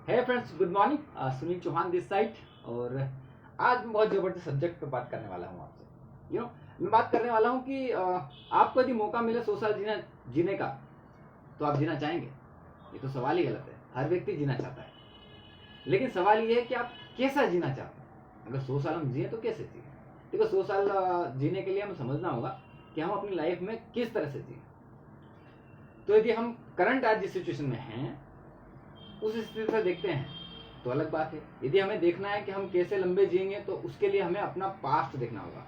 है friends, good morning. Sunil Chauhan this side. और आज मैं बहुत जबरदस्त सब्जेक्ट पे बात करने वाला हूँ आपसे। मैं बात करने वाला हूँ कि आपको यदि मौका मिले 100 साल जीने का, तो आप जीना चाहेंगे? ये तो सवाल ही गलत है। हर व्यक्ति जीना चाहता है, लेकिन सवाल ये है कि आप कैसा जीना चाहते हैं। अगर 100 साल हम जिए तो कैसे जिए? देखो, 100 साल जीने के लिए हमें समझना होगा कि हम अपनी लाइफ में किस तरह से जिए। तो यदि हम करंट आज जिस सिचुएशन में हैं उस स्थिति से देखते हैं तो अलग बात है। यदि हमें देखना है कि हम कैसे लंबे जिएंगे तो उसके लिए हमें अपना पास्ट देखना होगा।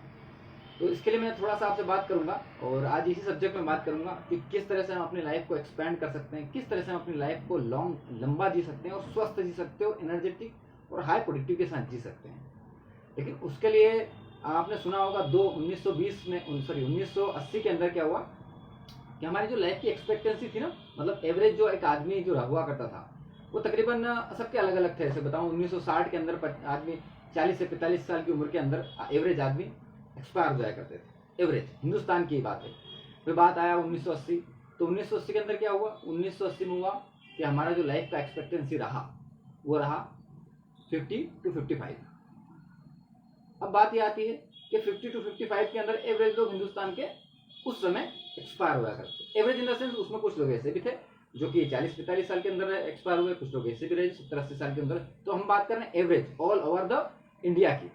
तो इसके लिए मैं थोड़ा सा आपसे बात करूंगा और आज इसी सब्जेक्ट में बात करूंगा कि किस तरह से हम अपनी लाइफ को एक्सपेंड कर सकते हैं, किस तरह से हम अपनी लाइफ को लंबा जी सकते हैं और स्वस्थ जी सकते हो, एनर्जेटिक और हाई प्रोडक्टिव के साथ जी सकते हैं। लेकिन उसके लिए आपने सुना होगा 1980 के अंदर क्या हुआ कि हमारी जो लाइफ की एक्सपेक्टेंसी थी ना, मतलब एवरेज जो एक आदमी जो हुआ करता था वो तकरीबन सबके अलग अलग थे। ऐसे बताऊं, 1960 के अंदर आदमी 40 से 45 साल की उम्र के अंदर एवरेज आदमी एक्सपायर हो जाया करते थे। एवरेज हिंदुस्तान की बात है। फिर बात आया 1980, तो 1980 के अंदर क्या हुआ? 1980 में हुआ कि हमारा जो लाइफ का एक्सपेक्टेंसी रहा वो रहा 50 to 55। अब बात ये आती है कि 50 to 55 के अंदर एवरेज लोग हिंदुस्तान के उस समय एक्सपायर हुआ करते। एवरेज इन द सेंस उसमें कुछ लोग ऐसे भी थे जो कि 40-45 साल के अंदर एक्सपायर हुए, कुछ लोग ऐसे भी रहे 70-80 साल के अंदर। तो हम बात कर रहे हैं average all over the India की।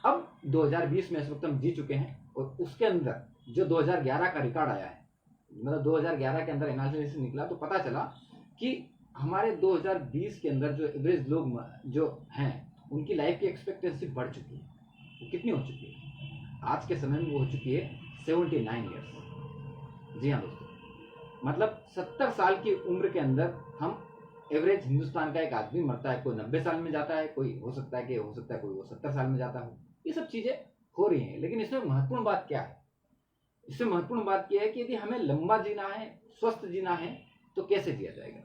अब 2020 में इस वक्त हम जी चुके हैं और उसके अंदर जो 2011 का रिकॉर्ड आया है, मतलब 2011 के अंदर एनालिसिस निकला तो पता चला कि हमारे 2020 के अंदर जो एवरेज लोग जो हैं उनकी लाइफ की एक्सपेक्टेंसी बढ़ चुकी है। वो कितनी हो चुकी है? आज के समय में वो हो चुकी है 79 ईयर्स। जी हाँ दोस्तों, मतलब 70 साल की उम्र के अंदर हम एवरेज हिंदुस्तान का एक आदमी मरता है। कोई 90 साल में जाता है, कोई हो सकता है कोई वो 70 साल में जाता हो। ये सब चीजें हो रही हैं, लेकिन इसमें महत्वपूर्ण बात क्या है? इसमें महत्वपूर्ण बात यह है कि यदि हमें लंबा जीना है, स्वस्थ जीना है, तो कैसे जिया जाएगा?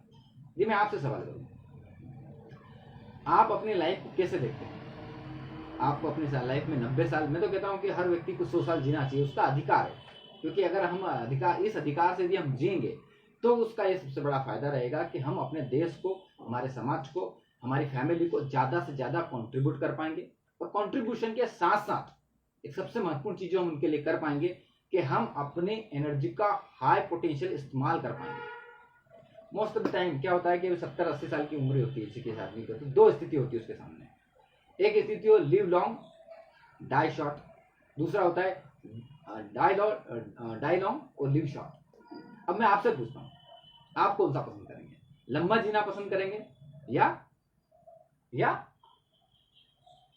जी मैं आपसे सवाल करूं, आप अपनी लाइफ को कैसे देखते हैं? आपको अपनी लाइफ में 90 साल, मैं तो कहता हूं कि हर व्यक्ति को 100 साल जीना चाहिए, उसका अधिकार है। क्योंकि अगर हम इस अधिकार से यदि हम जिएंगे तो उसका ये सबसे बड़ा फायदा रहेगा कि हम अपने देश को, हमारे समाज को, हमारी फैमिली को ज्यादा से ज्यादा कंट्रीब्यूट कर पाएंगे। और कंट्रीब्यूशन के साथ साथ एक सबसे महत्वपूर्ण चीज हम उनके लिए कर पाएंगे कि हम अपनी एनर्जी का हाई पोटेंशियल इस्तेमाल कर पाएंगे। मोस्ट ऑफ द टाइम क्या होता है कि 70-80 साल की उम्र होती है किसी के आदमी को, तो दो स्थिति होती है उसके सामने। एक स्थिति हो लिव लॉन्ग डाई शॉर्ट, दूसरा होता है डाई लॉन्ग और लिव शॉर्ट। अब मैं आपसे पूछता हूं, आप कौन सा पसंद करेंगे? लंबा जीना पसंद करेंगे या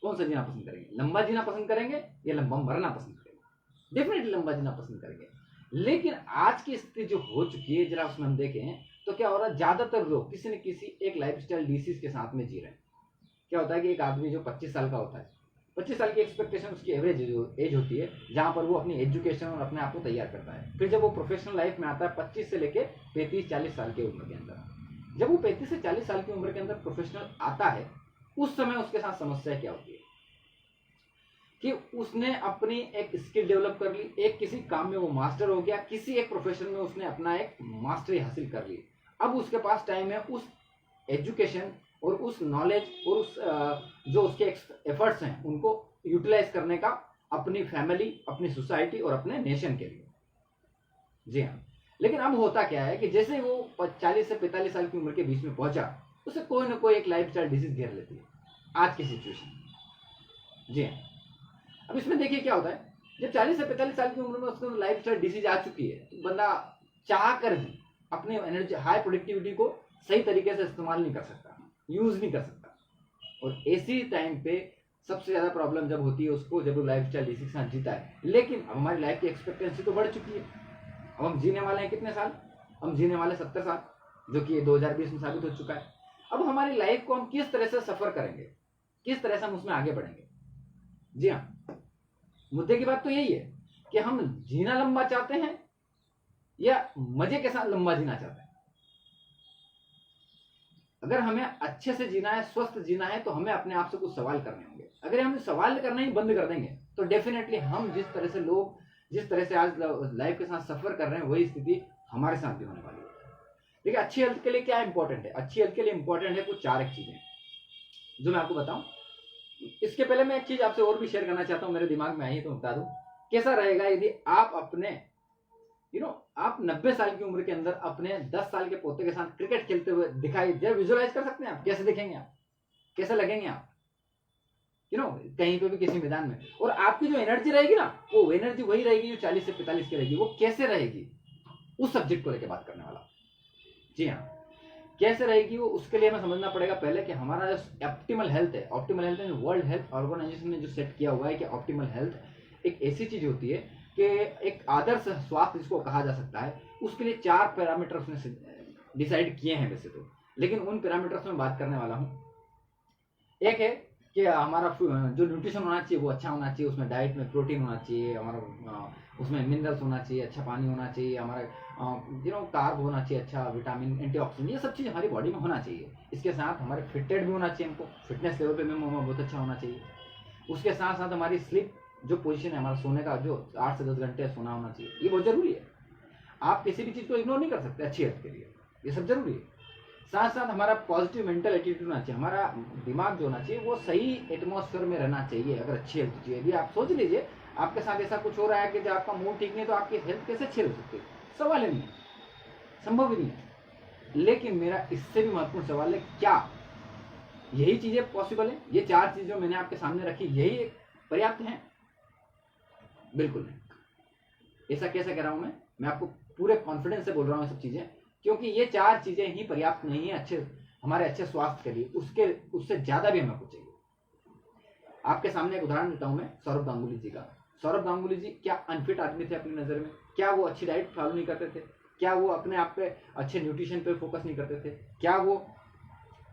कौन सा जीना पसंद करेंगे? लंबा जीना पसंद करेंगे या लंबा मरना पसंद करेंगे? डेफिनेटली लंबा जीना पसंद करेंगे। लेकिन आज की स्थिति जो हो चुकी है, जरा उसमें हम देखें तो क्या हो रहा है, ज्यादातर लोग किसी न किसी एक लाइफस्टाइल डिसीज के साथ में जी रहे हैं। क्या होता है कि एक आदमी जो 25 साल का होता है, 25 साल की एक्सपेक्टेशन उसकी एवरेज जो एज होती है, जहां पर वो अपनी एजुकेशन और अपने आप को तैयार करता है। फिर जब वो प्रोफेशनल लाइफ में आता है 25 से लेके 35-40 साल की उम्र के अंदर, जब वो 35 से 40 साल की उम्र के अंदर प्रोफेशनल आता है, उस समय उसके साथ समस्या क्या होती है कि उसने अपनी एक स्किल डेवलप कर ली, एक किसी काम में वो मास्टर हो गया, किसी एक प्रोफेशन में उसने अपना एक मास्टरी हासिल कर ली। अब उसके पास टाइम है उस एजुकेशन और उस नॉलेज और उस जो उसके एफर्ट्स हैं उनको यूटिलाइज करने का अपनी फैमिली, अपनी सोसाइटी और अपने नेशन के लिए। जी हाँ, लेकिन अब होता क्या है कि जैसे वो 40 से 45 साल की उम्र के बीच में पहुंचा, उसे कोई ना कोई एक लाइफस्टाइल डिजीज घेर लेती है आज की सिचुएशन। जी हाँ, अब इसमें देखिए क्या होता है, जब 40 से 45 साल की उम्र में उसको लाइफस्टाइल डिसीज आ चुकी है, तो बंदा चाह कर भी अपने एनर्जी, हाई प्रोडक्टिविटी को सही तरीके से इस्तेमाल नहीं कर सकता, यूज नहीं कर सकता। और ऐसी टाइम पे सबसे ज्यादा प्रॉब्लम जब होती है उसको, जब वो लाइफस्टाइल डिसीज के साथ जीता है। लेकिन अब हमारी लाइफ की एक्सपेक्टेंसी तो बढ़ चुकी है। अब हम जीने वाले हैं कितने साल? हम जीने वाले 70 साल, जो कि 2020 में साबित हो चुका है। अब हमारी लाइफ को हम किस तरह से सफर करेंगे, किस तरह से हम उसमें आगे बढ़ेंगे? जी हाँ, मुद्दे की बात तो यही है कि हम जीना लंबा चाहते हैं या मजे के साथ लंबा जीना चाहते हैं। अगर हमें अच्छे से जीना है, स्वस्थ जीना है, तो हमें अपने आप से कुछ सवाल करने होंगे। अगर हम सवाल करना ही बंद कर देंगे तो डेफिनेटली हम जिस तरह से आज लाइफ के साथ सफर कर रहे हैं, वही स्थिति हमारे साथ भी होने वाली है। देखिए अच्छी हेल्थ के लिए क्या इंपॉर्टेंट है, अच्छी हेल्थ के लिए इंपॉर्टेंट है कुछ 4 एक चीजें जो मैं आपको बताऊं। इसके पहले मैं एक चीज आपसे और भी शेयर करना चाहता हूं, मेरे दिमाग में आई है तो बता दूं। कैसा रहेगा यदि आप अपने आप 90 साल की उम्र के अंदर अपने 10 साल के पोते के साथ क्रिकेट खेलते हुए दिखाई दे, विजुअलाइज कर सकते हैं आप कैसे दिखेंगे, आप कैसे लगेंगे आप कहीं पे भी किसी मैदान में। और आपकी जो एनर्जी रहेगी ना, वो एनर्जी वही रहेगी जो 40 से 45 की रहेगी। वो कैसे रहेगी, उस सब्जेक्ट को लेकर बात करने वाला। जी हाँ, कैसे रहेगी वो, उसके लिए हमें समझना पड़ेगा पहले कि हमारा जो ऑप्टिमल हेल्थ है, ऑप्टिमल हेल्थ है वर्ल्ड हेल्थ ऑर्गेनाइजेशन ने जो सेट किया हुआ है कि ऑप्टिमल हेल्थ एक ऐसी चीज होती है कि एक आदर्श स्वास्थ्य जिसको कहा जा सकता है, उसके लिए 4 पैरामीटर उसने डिसाइड किए हैं वैसे तो, लेकिन उन पैरामीटर्स में बात करने वाला हूँ। एक है कि हमारा जो न्यूट्रिशन होना चाहिए वो अच्छा होना चाहिए, उसमें डाइट में प्रोटीन होना चाहिए, हमारा उसमें मिनरल्स होना चाहिए, अच्छा पानी होना चाहिए, हमारा कार्ब होना चाहिए, अच्छा विटामिन, एंटीऑक्सीडेंट, ये सब चीज़ हमारी बॉडी में होना चाहिए। इसके साथ हमारे फिटेड भी होना चाहिए, हमको फिटनेस लेवल पे में बहुत अच्छा होना चाहिए। उसके साथ साथ हमारी स्लीप जो पोजीशन है, हमारा सोने का जो 8 से 10 घंटे सोना होना चाहिए, ये बहुत जरूरी है। आप किसी भी चीज़ को इग्नोर नहीं कर सकते अच्छी हेल्थ के लिए, ये सब जरूरी है। साथ साथ हमारा पॉजिटिव मेंटल एटीट्यूड होना चाहिए, हमारा दिमाग जो होना चाहिए वो सही एटमॉस्फेयर में रहना चाहिए अगर अच्छी हेल्थ चाहिए। यदि आप सोच लीजिए आपके साथ ऐसा कुछ हो रहा है कि जब आपका मूड ठीक नहीं है तो आपकी हेल्थ कैसे अच्छी हो सकती है, सवाल ही नहीं है, संभव ही नहीं है। लेकिन मेरा इससे भी महत्वपूर्ण सवाल है, क्या यही चीजें पॉसिबल है? ये 4 चीजें मैंने आपके सामने रखी यही पर्याप्त है? बिल्कुल नहीं। ऐसा कैसे कह रहा हूं मैं आपको पूरे कॉन्फिडेंस से बोल रहा हूं सब चीजें, क्योंकि ये 4 चीजें ही पर्याप्त नहीं है हमारे अच्छे स्वास्थ्य के लिए, उससे ज्यादा भी हमें कुछ चाहिए। आपके सामने एक उदाहरण देता हूं मैं सौरभ गांगुली जी का। सौरभ गांगुली जी क्या अनफिट आदमी थे अपनी नजर में? क्या वो अच्छी डाइट फॉलो नहीं करते थे? क्या वो अपने आप पे अच्छे न्यूट्रिशन पे फोकस नहीं करते थे? क्या वो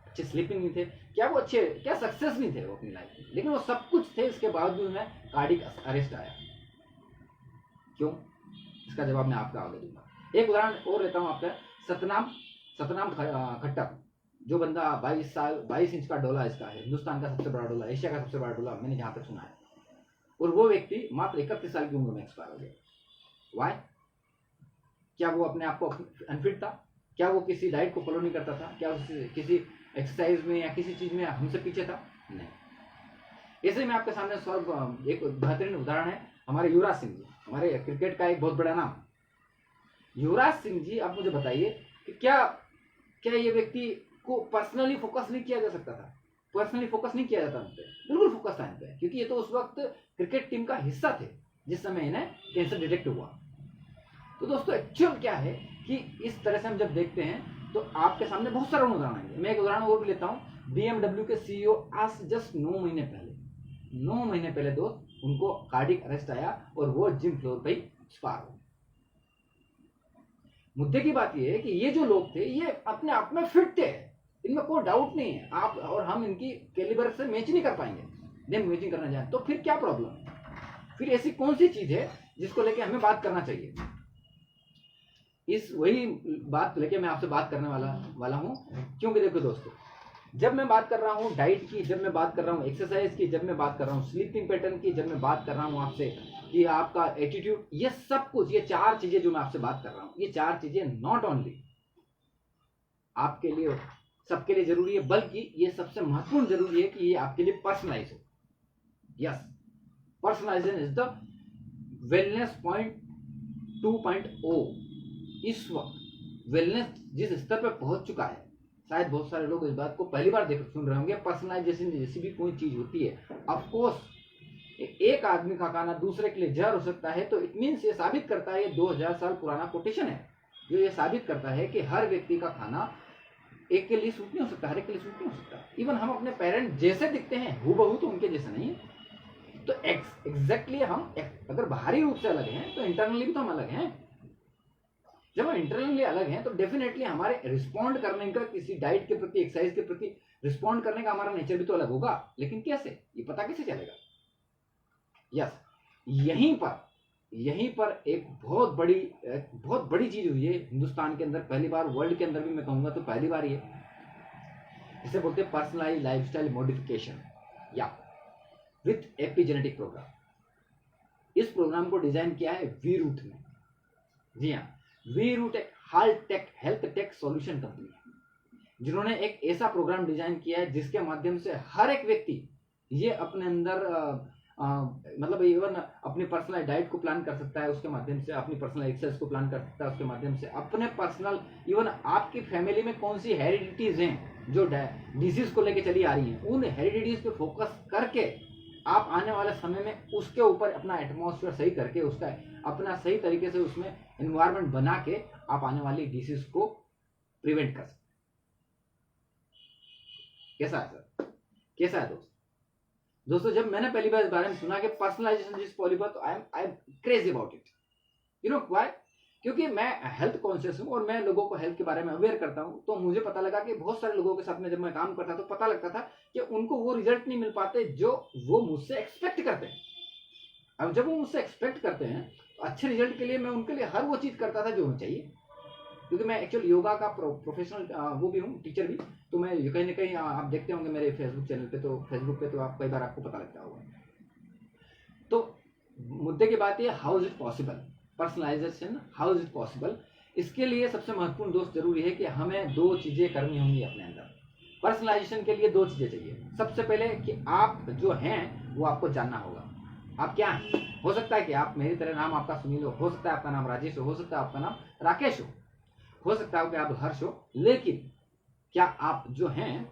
अच्छे स्लीपिंग नहीं थे? क्या सक्सेस नहीं थे वो अपनी लाइफ में? लेकिन वो सब कुछ थे, इसके बावजूद में कार्डिक अरेस्ट आया। क्यों? इसका जवाब मैं आपका आगे दूंगा। एक उदाहरण और लेता हूं आपका, सतनाम खट्टर, जो बंदा 22 इंच का डोला इसका है, हिंदुस्तान का सबसे बड़ा डोला, एशिया का सबसे बड़ा डोला मैंने जहां तक सुना है। और वो व्यक्ति मात्र 31 साल की उम्र में एक्सपायर हो गया। वाई? क्या वो अपने आप को अनफिट था? क्या वो किसी डाइट को फॉलो नहीं करता था? क्या किसी एक्सरसाइज में या किसी चीज में हमसे पीछे था? नहीं। ऐसे में आपके सामने सौरभ एक बेहतरीन उदाहरण है, हमारे युवराज सिंह जी, हमारे क्रिकेट का एक बहुत बड़ा नाम। युवराज सिंह जी, आप मुझे बताइए कि क्या ये व्यक्ति को पर्सनली फोकस नहीं किया जा सकता था? पर्सनली फोकस नहीं किया जाता उन पर, बिल्कुल फोकस था इन पे, क्योंकि ये तो उस वक्त क्रिकेट टीम का हिस्सा थे जिस समय इन्हें कैंसर डिटेक्ट हुआ। तो दोस्तों एक्चुअल क्या है कि इस तरह से हम जब देखते हैं तो आपके सामने बहुत सारे उदाहरण आएंगे। मैं एक उदाहरण और भी लेता हूँ। BMW के CEO आज जस्ट 9 महीने पहले दोस्त उनको कार्डिक अरेस्ट आया और वो जिम फ्लोर पे ही एक्सपायर हो। मुद्दे की बात यह है कि ये जो लोग थे ये अपने आप में फिट थे, इनमें कोई डाउट नहीं है। आप और हम इनकी कैलिबर से मैच नहीं कर पाएंगे। जब मैचिंग करना चाहें तो फिर क्या प्रॉब्लम है? फिर ऐसी कौन सी चीज है जिसको लेके हमें बात करना चाहिए? इस वही बात लेके मैं आपसे बात करने वाला हूं। क्योंकि देखो दोस्तों, जब मैं बात कर रहा हूं डाइट की, जब मैं बात कर रहा हूं एक्सरसाइज की, जब मैं बात कर रहा हूं स्लीपिंग पैटर्न की, जब मैं बात कर रहा हूं आपसे कि आपका एटीट्यूड, ये सब कुछ, ये 4 चीजें जो मैं आपसे बात कर रहा हूं, ये 4 चीजें नॉट ओनली आपके लिए सबके लिए जरूरी है, बल्कि ये सबसे महत्वपूर्ण जरूरी है कि ये आपके लिए पर्सनलाइज हो। Yes, personalization is the wellness point 2.0। इस वक्त वेलनेस जिस स्तर पर पहुंच चुका है, शायद बहुत सारे लोग इस बात को पहली बार सुन रहे होंगे। पर्सनलाइजेशन जैसी भी कोई चीज होती है, ऑफ कोर्स एक आदमी का खाना दूसरे के लिए जहर हो सकता है, तो इट मीन्स ये साबित करता है, ये 2000 साल पुराना कोटेशन है जो ये साबित करता है कि हर व्यक्ति का खाना एक के लिए सूट नहीं हो सकता, हर एक के लिए सूट नहीं हो सकता। इवन हम अपने पेरेंट जैसे दिखते हैं हूबहू तो उनके जैसे नहीं है। तो एग्जैक्टली हम अगर बाहरी रूप से अलग हैं तो इंटरनली भी तो हम अलग हैं। जब हम इंटरनली अलग हैं तो डेफिनेटली हमारे रिस्पॉन्ड करने का, किसी डाइट के प्रति, एक्सरसाइज के प्रति रिस्पॉन्ड करने का हमारा नेचर भी तो अलग होगा। लेकिन कैसे, ये पता कैसे चलेगा? यस, यहीं पर एक बहुत बड़ी चीज हुई है हिंदुस्तान के अंदर, पहली बार, वर्ल्ड के अंदर भी मैं कहूंगा तो पहली बार। ये इसे बोलते हैं पर्सनलाइज लाइफस्टाइल मॉडिफिकेशन या विथ एपिजेनेटिक प्रोग्राम। इस प्रोग्राम को डिजाइन किया है वी रूथ ने। जी हाँ, वी रूट एक हेल्थ टेक सॉल्यूशन कंपनी है जिन्होंने एक ऐसा प्रोग्राम डिजाइन किया है जिसके माध्यम से हर एक व्यक्ति ये अपने अंदर मतलब इवन अपनी पर्सनल डाइट को प्लान कर सकता है, उसके माध्यम से अपनी पर्सनल एक्सरसाइज को प्लान कर सकता है, उसके माध्यम से अपने पर्सनल इवन आपकी फैमिली में कौन सी हेरिडिटीज हैं जो डिजीज को लेके चली आ रही हैं, उन हेरिडिटीज पे फोकस करके आप आने वाले समय में उसके ऊपर अपना एटमॉस्फेयर सही करके उसका अपना सही तरीके से उसमें एनवायरनमेंट बना के आप आने वाली डिसीज को प्रिवेंट कर सकते। कैसा है सर, कैसा है दोस्तों जब मैंने पहली बार इस बारे में सुना कि पर्सनलाइजेशन इज पॉसिबल, तो I am crazy about it. You know why? क्योंकि मैं हेल्थ कॉन्शियस हूं और मैं लोगों को हेल्थ के बारे में अवेयर करता हूं, तो मुझे पता लगा कि बहुत सारे लोगों के साथ में जब मैं काम करता तो पता लगता था कि उनको वो रिजल्ट नहीं मिल पाते जो वो मुझसे एक्सपेक्ट करते हैं। अब जब वो मुझसे एक्सपेक्ट करते हैं तो अच्छे रिजल्ट के लिए मैं उनके लिए हर वो चीज करता था जो उन्हें चाहिए, क्योंकि मैं एक्चुअली योगा का प्रोफेशनल वो भी हूँ, टीचर भी। तो मैं कहीं ना कहीं आप देखते होंगे मेरे फेसबुक चैनल पे, तो फेसबुक पे तो आप कई बार आपको पता लगता होगा। तो मुद्दे की बात ये, how is it possible personalization, how is it possible? इसके लिए सबसे महत्वपूर्ण दोस्त जरूरी है कि हमें दो चीजें करनी होंगी अपने अंदर। पर्सनलाइजेशन के लिए दो चीजें चाहिए। सबसे पहले कि आप जो हैं वो आपको जानना होगा, आप क्या हैं। हो सकता है कि आप मेरी तरह नाम आपका सुनील हो सकता है आपका नाम राजेश हो सकता है आपका नाम राकेश हो सकता है कि आप हर्ष हो, लेकिन क्या आप जो हैं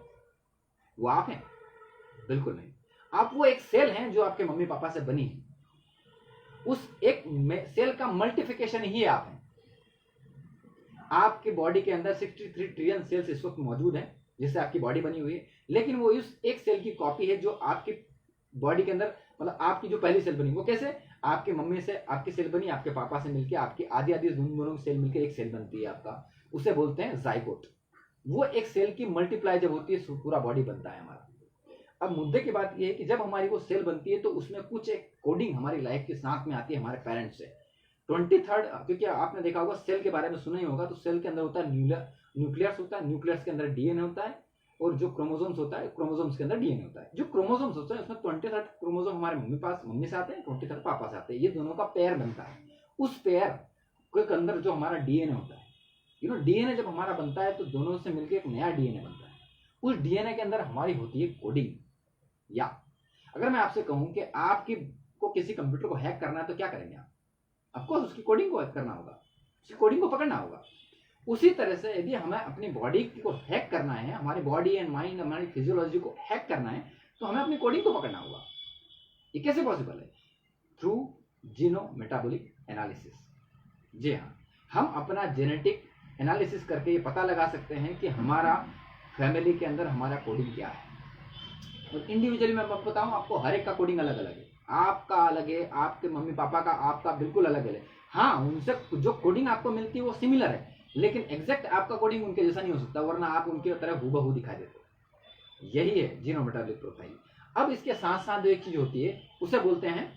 वो आप हैं? बिल्कुल नहीं। आप वो एक सेल हैं जो आपके मम्मी पापा से बनी है, उस एक सेल का मल्टीप्लिकेशन ही आप हैं। आपकी बॉडी के अंदर 63 ट्रिलियन सेल्स इस वक्त मौजूद हैं जिससे आपकी बॉडी बनी हुई है, लेकिन वो इस एक सेल की कॉपी है जो आपकी बॉडी के अंदर, मतलब आपकी जो पहली सेल बनी वो कैसे, आपकी मम्मी से आपकी सेल बनी, आपके पापा से मिलके आपकी आधी आधी दोनों सेल मिलकर एक सेल बनती है आपका, उसे बोलते हैं जाइगोट। वो एक सेल की मल्टीप्लाई जब होती है पूरा बॉडी बनता है हमारा। अब मुद्दे की बात यह है कि जब हमारी वो सेल बनती है तो उसमें कुछ एक कोडिंग हमारी लाइफ के साथ में आती है हमारे पेरेंट्स से। 23rd, क्योंकि आपने देखा होगा सेल के बारे में सुना ही होगा, तो सेल के अंदर होता है न्यूक्लियस होता है, न्यूक्लियस के अंदर डीएनए होता है, और जो क्रोमोसोम्स होता है क्रोमोसोम्स के अंदर डीएनए होता है। जो क्रोमोसोम्स होता है उसमें 23rd क्रोमोसोम हमारे मम्मी से आते हैं, 23rd पापा से आते हैं, ये दोनों का पेयर बनता है। उस पेयर के अंदर जो हमारा डीएनए होता है, डीएनए जब हमारा बनता है तो दोनों से मिलकर एक नया डीएनए बनता है। उस डीएनए के अंदर हमारी होती है कोडिंग। या अगर मैं आपसे कहूं कि आपकी को किसी कंप्यूटर को हैक करना है तो क्या करेंगे आप? ऑफकोर्स उसकी कोडिंग को हैक करना होगा, उसकी कोडिंग को पकड़ना होगा। उसी तरह से यदि हमें अपनी बॉडी को हैक करना है, हमारी बॉडी एंड माइंड, हमारी फिजियोलॉजी को हैक करना है, तो हमें अपनी कोडिंग को पकड़ना होगा। ये कैसे पॉसिबल है? थ्रू जीनो मेटाबॉलिक एनालिसिस। जी हाँ, हम अपना जेनेटिक एनालिसिस करके ये पता लगा सकते हैं कि हमारा फैमिली के अंदर हमारा कोडिंग क्या है। और इंडिविजुअली मैं बताऊं आपको, हर एक का कोडिंग अलग अलग है। आपका अलग है, आपके मम्मी पापा का आपका बिल्कुल अलग है। हाँ, उनसे जो कोडिंग आपको मिलती है वो सिमिलर है, लेकिन एग्जैक्ट आपका कोडिंग उनके जैसा नहीं हो सकता, वरना आप उनके तरह हूबहू दिखाई देते। यही है जीनोमेटाबॉलिक प्रोफाइल। अब इसके साथ साथ जो एक चीज होती है उसे बोलते हैं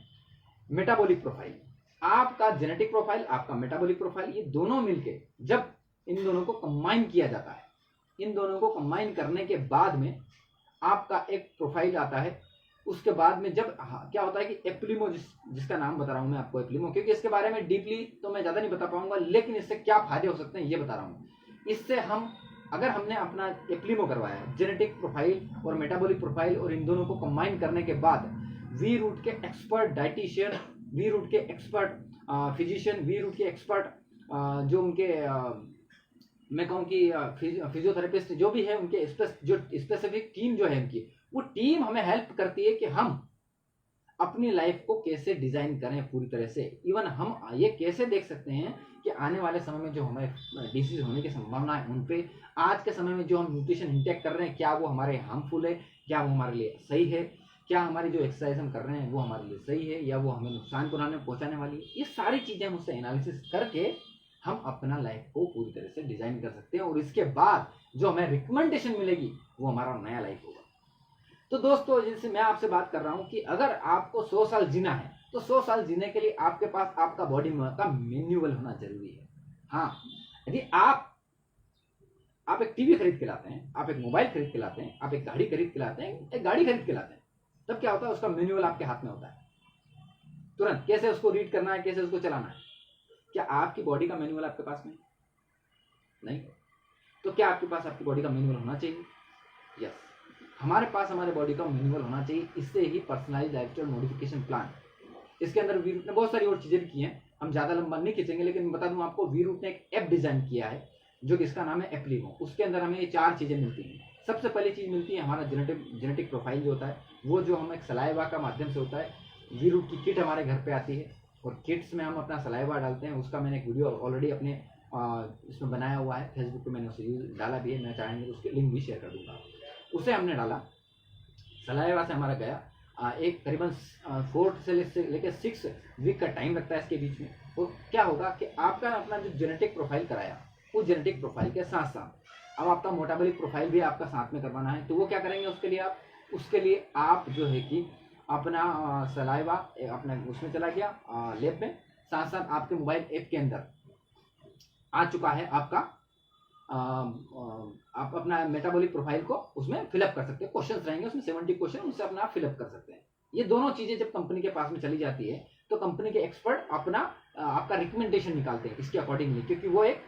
मेटाबॉलिक प्रोफाइल। आपका जेनेटिक प्रोफाइल, आपका मेटाबॉलिक प्रोफाइल, ये दोनों मिलके जब इन दोनों को कंबाइन किया जाता है, इन दोनों को कंबाइन करने के बाद में आपका एक प्रोफाइल आता है। उसके बाद में जब क्या होता है कि एप्लिमो, जिसका नाम बता रहा हूं मैं आपको एप्लिमो, क्योंकि इसके बारे में डीपली तो मैं ज्यादा नहीं बता पाऊंगा, लेकिन इससे क्या फायदे हो सकते हैं ये बता रहा हूं। इससे हम, अगर हमने अपना एप्लिमो करवाया, जेनेटिक प्रोफाइल और मेटाबॉलिक प्रोफाइल, और इन दोनों को कंबाइन करने के बाद वी रूट के एक्सपर्ट डाइटिशियन, वी रूट के एक्सपर्ट फिजिशियन, वी रूट के एक्सपर्ट जो उनके मैं कहूँ कि फिजियोथेरेपिस्ट जो भी है, उनके जो स्पेसिफिक टीम जो है उनकी, वो टीम हमें हेल्प करती है कि हम अपनी लाइफ को कैसे डिजाइन करें पूरी तरह से। इवन हम ये कैसे देख सकते हैं कि आने वाले समय में जो हमें डिसीज होने की संभावना है उन पे, आज के समय में जो हम न्यूट्रिशन इंटेक कर रहे हैं, क्या वो हमारे हार्मफुल है, क्या वो हमारे लिए सही है, क्या हमारी जो एक्सरसाइज हम कर रहे हैं वो हमारे लिए सही है, या वो हमें नुकसान पहुंचाने वाली है। ये सारी चीजें हम उससे एनालिसिस करके हम अपना लाइफ को पूरी तरह से डिजाइन कर सकते हैं, और इसके बाद जो हमें रिकमेंडेशन मिलेगी वो हमारा नया लाइफ होगा। तो दोस्तों, जिनसे मैं आपसे बात कर रहा हूं कि अगर आपको 100 साल जीना है तो 100 साल जीने के लिए आपके पास आपका बॉडी का मैन्युअल होना जरूरी है। हाँ, यदि आप एक टीवी खरीद के लाते हैं, आप एक मोबाइल खरीद के लाते हैं, आप एक गाड़ी खरीद के लाते हैं, एक गाड़ी खरीद के लाते हैं, तब क्या होता है, उसका मैन्युअल आपके हाथ में होता है। तुरंत कैसे उसको रीड करना है, कैसे उसको चलाना है, क्या आपकी बॉडी का मैनुअल आपके पास में नहीं? तो क्या आपके पास आपकी बॉडी का मैनुअल होना चाहिए? यस, हमारे पास हमारे बॉडी का मैनुअल होना चाहिए। इससे ही पर्सनलाइज लाइफस्टाइल मॉडिफिकेशन प्लान, इसके अंदर वीरूट ने बहुत सारी और चीजें भी की हैं, हम ज्यादा लंबा नहीं खींचेंगे, लेकिन बता दूं आपको, वीरूट ने एक ऐप डिजाइन किया है जो कि इसका नाम है एप्लीमो। उसके अंदर हमें ये 4 चीजें मिलती हैं। सबसे पहली चीज मिलती है हमारा जेनेटिक प्रोफाइल जो होता है, वो जो हम एक सलाइवा का माध्यम से होता है। वीरूट की किट हमारे घर पे आती है और किट्स में हम अपना सलाइवा डालते हैं। उसका मैंने एक वीडियो ऑलरेडी अपने इसमें बनाया हुआ है, फेसबुक पे मैंने उसे डाला भी है, मैं चाहेंगे तो उसके लिंक भी शेयर कर दूंगा। उसे हमने डाला, सलाइवा से हमारा गया, एक करीबन 4 से लेकर 6 वीक का टाइम लगता है इसके बीच में। तो क्या होगा कि आपका अपना जो जेनेटिक प्रोफाइल कराया, उस जेनेटिक प्रोफाइल के साथ साथ अब आपका मेटाबॉलिक प्रोफाइल भी आपका साथ में करवाना है। तो वो क्या करेंगे उसके लिए आप जो है कि अपना सलाइवा अपना उसमें चला गया लैब में, साथ साथ आपके मोबाइल ऐप के अंदर आ चुका है आपका आप अपना मेटाबॉलिक प्रोफाइल को उसमें फिलअप कर सकते हैं। क्वेश्चंस रहेंगे उसमें 70 क्वेश्चन, उससे अपना आप फिलअप कर सकते हैं। ये दोनों चीजें जब कंपनी के पास में चली जाती है तो कंपनी के एक्सपर्ट अपना आपका रिकमेंडेशन निकालते हैं इसके अकॉर्डिंगली, क्योंकि वो एक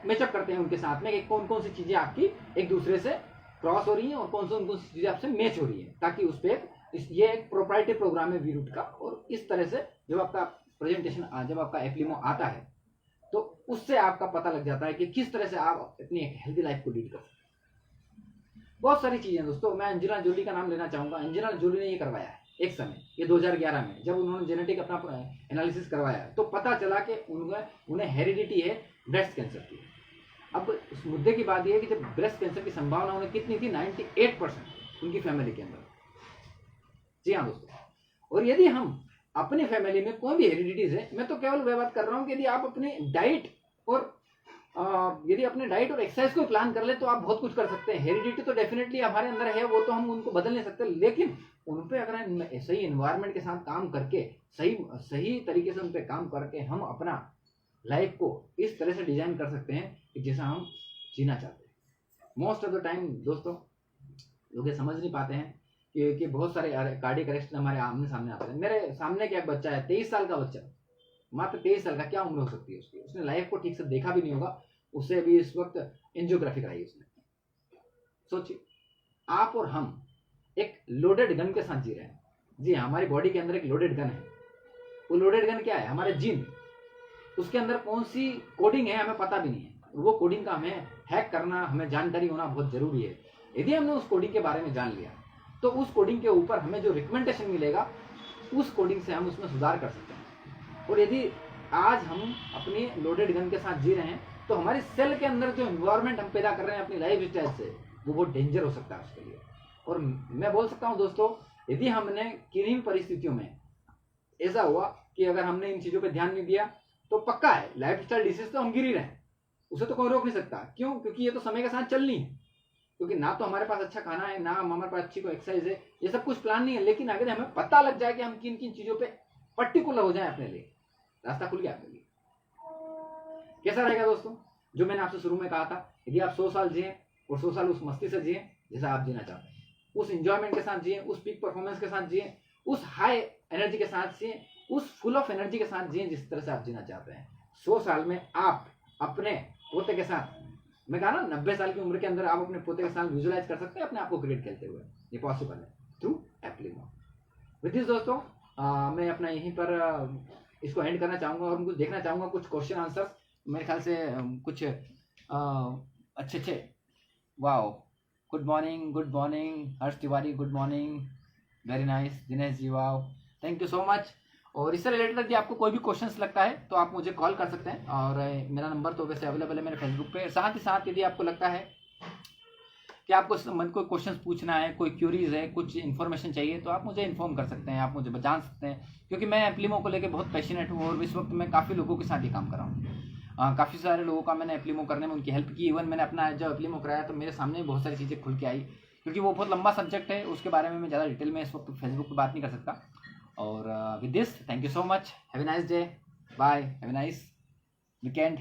मैचअप करते हैं उनके साथ में कि कौन कौन सी चीजें आपकी एक दूसरे से क्रॉस हो रही हैं और कौन सी चीजें आपसे मैच हो रही है, ताकि उस पर ये एक प्रोप्राइटरी प्रोग्राम है वीरूट का। और इस तरह से जब आपका प्रेजेंटेशन जब आपका एप्लीमो आता है तो उससे आपका पता लग जाता है कि किस तरह से आप अपनी एक हेल्दी लाइफ को लीड कर सकते हैं। बहुत सारी चीजें दोस्तों, मैं एंजेलिना जोली का नाम लेना चाहूंगा। एंजेलिना जोली ने ये करवाया है एक समय, ये 2011 में जब उन्होंने जेनेटिक अपना एनालिसिस करवाया तो पता चला कि उन्हें हेरिडिटी है ब्रेस्ट कैंसर की। अब उस मुद्दे की बात यह है कि जब ब्रेस्ट कैंसर की संभावना उन्हें कितनी थी, 98% उनकी फैमिली के अंदर। जी हाँ दोस्तों, और यदि हम अपनी फैमिली में कोई भी हेरिडिटीज है, मैं तो केवल वह बात कर रहा हूं कि यदि आप अपने डाइट और एक्सरसाइज को प्लान कर ले तो आप बहुत कुछ कर सकते हैं। हेरिडिटी तो डेफिनेटली हमारे अंदर है, वो तो हम उनको बदल नहीं सकते, लेकिन उन पे अगर सही एनवायरनमेंट के साथ काम करके सही तरीके से उन पे काम करके हम अपना लाइफ को इस तरह से डिजाइन कर सकते हैं कि जैसा हम जीना चाहते हैं। मोस्ट ऑफ द टाइम दोस्तों लोग ये समझ नहीं पाते हैं कि बहुत सारे कार्डियक अरेस्ट हमारे आमने सामने आते हैं। मेरे सामने क्या एक बच्चा है, 23 साल का बच्चा, मात्र 23 साल का, क्या उम्र हो सकती है उसकी, उसने लाइफ को ठीक से देखा भी नहीं होगा, उससे अभी इस वक्त एंजियोग्राफी कराई उसने। सोचिए, आप और हम एक लोडेड गन के साथ जी रहे हैं। जी, हमारी बॉडी के अंदर एक लोडेड गन है। वो लोडेड गन क्या है? हमारे जीन। उसके अंदर कौन सी कोडिंग है हमें पता भी नहीं है। वो कोडिंग का हमें हैक करना, हमें जानकारी होना बहुत जरूरी है। यदि हमने उस कोडिंग के बारे में जान लिया तो उस कोडिंग के ऊपर हमें जो रिकमेंडेशन मिलेगा उस कोडिंग से हम उसमें सुधार कर सकते हैं। और यदि आज हम अपनी लोडेड गन के साथ जी रहे हैं तो हमारी सेल के अंदर जो एनवायरनमेंट हम पैदा कर रहे हैं अपनी लाइफ स्टाइल से, वो बहुत डेंजर हो सकता है उसके लिए। और मैं बोल सकता हूं दोस्तों, यदि हमने किन्हीं परिस्थितियों में ऐसा हुआ कि अगर हमने इन चीजों पर ध्यान नहीं दिया तो पक्का है लाइफ स्टाइल डिसीज तो हम गिर ही रहे हैं, उसे तो कोई रोक नहीं सकता। क्यों? क्योंकि ये तो समय के साथ चलनी है। क्योंकि ना तो हमारे पास अच्छा खाना है, ना हमारे पास अच्छी कोई एक्सरसाइज है, ये सब कुछ प्लान नहीं है। लेकिन अगर हमें पता लग जाए कि हम किन किन चीजों पे पर्टिकुलर हो जाए अपने लिए, रास्ता खुल गया अपने लिए। कैसा रहेगा दोस्तों? जो मैंने आपसे शुरू में कहा था, यदि आप 100 साल जिए और 100 साल उस मस्ती से जिए जैसा आप जीना चाहते हैं, उस इंजॉयमेंट के साथ जिए, उस पीक परफॉर्मेंस के साथ जिए, उस हाई एनर्जी के साथ जिए, उस फुल ऑफ एनर्जी के साथ जिए जिस तरह से आप जीना चाहते हैं। 100 साल में आप अपने पोते के साथ, मैं कहा ना 90 साल की उम्र के अंदर आप अपने पोते के साथ विजुअलाइज कर सकते हैं अपने आप को क्रिकेट खेलते हुए। ये पॉसिबल है थ्रू एप्लीमो। विद दिस दोस्तों मैं अपना यहीं पर इसको एंड करना चाहूंगा और उनको देखना चाहूंगा कुछ क्वेश्चन आंसर्स। मेरे ख्याल से कुछ अच्छे wow, good morning Harsh Tiwari, good morning, very nice Dinesh ji, wow, thank you so much. और इससे रिलेटेड यदि आपको कोई भी क्वेश्चंस लगता है तो आप मुझे कॉल कर सकते हैं और मेरा नंबर तो वैसे अवेलेबल है मेरे फेसबुक पे। साथ ही साथ यदि आपको लगता है कि आपको इस संबंध कोई क्वेश्चंस पूछना है, कोई क्यूरीज है, कुछ इन्फॉर्मेशन चाहिए तो आप मुझे इन्फॉर्म कर सकते हैं, आप मुझे जान सकते हैं। क्योंकि मैं एप्लीमो को लेकर बहुत पैशनेट हूँ और इस वक्त मैं काफ़ी लोगों के साथ ही काम कर रहा हूँ। काफ़ी सारे लोगों का मैंने एप्लीमो करने में उनकी हेल्प की। इवन मैंने अपना जब एप्लीमो कराया तो मेरे सामने बहुत सारी चीज़ें खुल के आई, क्योंकि वो बहुत लंबा सब्जेक्ट है, उसके बारे में मैं ज़्यादा डिटेल में इस वक्त फेसबुक पर बात नहीं कर सकता। और with this thank you so much, have a nice day, bye, have a nice weekend.